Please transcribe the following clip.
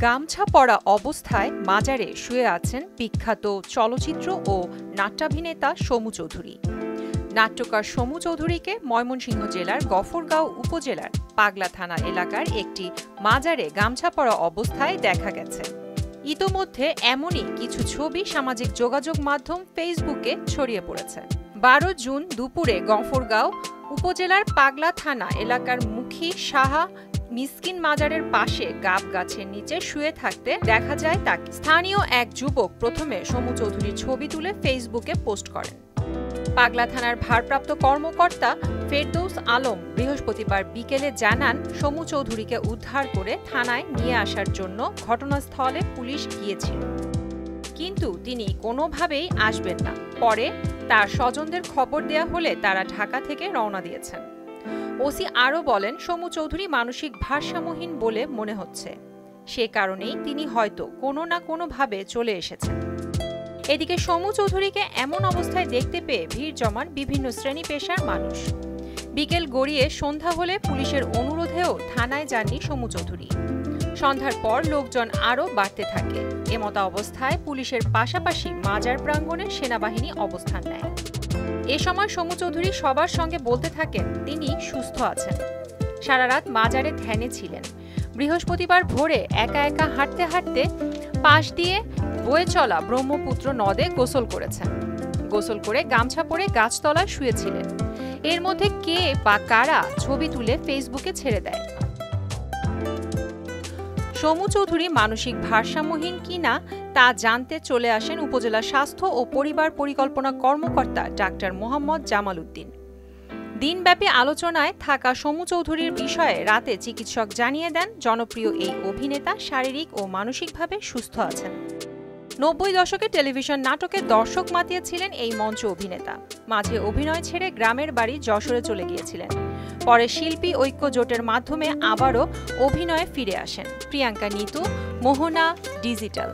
গামছা পরা অবস্থায় মাজারে শুয়ে আছেন বিখ্যাত চলচ্চিত্র ও নাট্যাভিনেতা সমু চৌধুরী। নাট্যকার সমু চৌধুরীকে ময়মনসিংহ জেলার গফরগাঁও উপজেলার পাগলা থানা এলাকার একটি মাজারে গামছা পরা অবস্থায় দেখা গেছে। ইতোমধ্যে এমনই কিছু ছবি সামাজিক যোগাযোগ মাধ্যম ফেসবুকে ছড়িয়ে পড়েছে। 12 জুন দুপুরে গফরগাঁও উপজেলার পাগলা থানা এলাকার মুখী সাহা মিসকিন মাজারের পাশে গাব গাছের নিচে শুয়ে থাকতে দেখা যায় তাকে। স্থানীয় এক যুবক প্রথমে সমু চৌধুরীর ছবি তুলে ফেসবুকে পোস্ট করেন। পাগলা থানার ভারপ্রাপ্ত কর্মকর্তা ফেরদৌস আলম বৃহস্পতিবার বিকেলে জানান, সমু চৌধুরীকে উদ্ধার করে থানায় নিয়ে আসার জন্য ঘটনাস্থলে পুলিশ গিয়েছিল, কিন্তু তিনি কোনোভাবেই আসবেন না। পরে তার স্বজনদের খবর দেয়া হলে তারা ঢাকা থেকে রওনা দিয়েছেন। ওসি আরও বলেন, সমু চৌধুরী মানসিক ভারসাম্যহীন বলে মনে হচ্ছে, সে কারণেই তিনি হয়তো কোনো না কোনোভাবে চলে এসেছেন। এদিকে সমু চৌধুরীকে এমন অবস্থায় দেখতে পেয়ে ভিড় জমান বিভিন্ন শ্রেণী পেশার মানুষ। বিকেল গড়িয়ে সন্ধ্যা হলে পুলিশের অনুরোধেও থানায় যাননি সমু চৌধুরী। সন্ধ্যার পর লোকজন আরও বাড়তে থাকে। এমতা অবস্থায় পুলিশের পাশাপাশি মাজার প্রাঙ্গণে সেনাবাহিনী অবস্থান নেয়। এ সময় সমু চৌধুরী সবার সঙ্গে বলতে থাকেন তিনি সুস্থ আছেন। সারা রাত মাজারে ধ্যানে ছিলেন। বৃহস্পতিবার ভোরে একা একা হাঁটতে হাঁটতে পাশ দিয়ে বয়ে চলা ব্রহ্মপুত্র নদে গোসল করেছেন। গোসল করে গামছা পরে গাছতলায় শুয়েছিলেন। এর মধ্যে কে বা কারা ছবি তুলে ফেসবুকে ছেড়ে দেয়। সমু চৌধুরী মানসিক ভারসাম্যহীন কিনা তা জানতে চলে আসেন উপজেলা স্বাস্থ্য ও পরিবার পরিকল্পনা কর্মকর্তা ডাক্তার মোহাম্মদ জামাল উদ্দিন। দিনব্যাপী আলোচনায় থাকা সমু চৌধুরীর বিষয়ে রাতে চিকিৎসক জানিয়ে দেন, জনপ্রিয় এই অভিনেতা শারীরিক ও মানসিকভাবে সুস্থ আছেন। 90 দশকে টেলিভিশন নাটকে দর্শক মাতিয়েছিলেন এই মঞ্চ অভিনেতা। মাঝে অভিনয় ছেড়ে গ্রামের বাড়ি যশোরে চলে গিয়েছিলেন। পরে শিল্পী ঐক্য জোটের মাধ্যমে আবারও অভিনয়ে ফিরে আসেন। প্রিয়াঙ্কা নিতু, মোহনা, ডিজিটাল।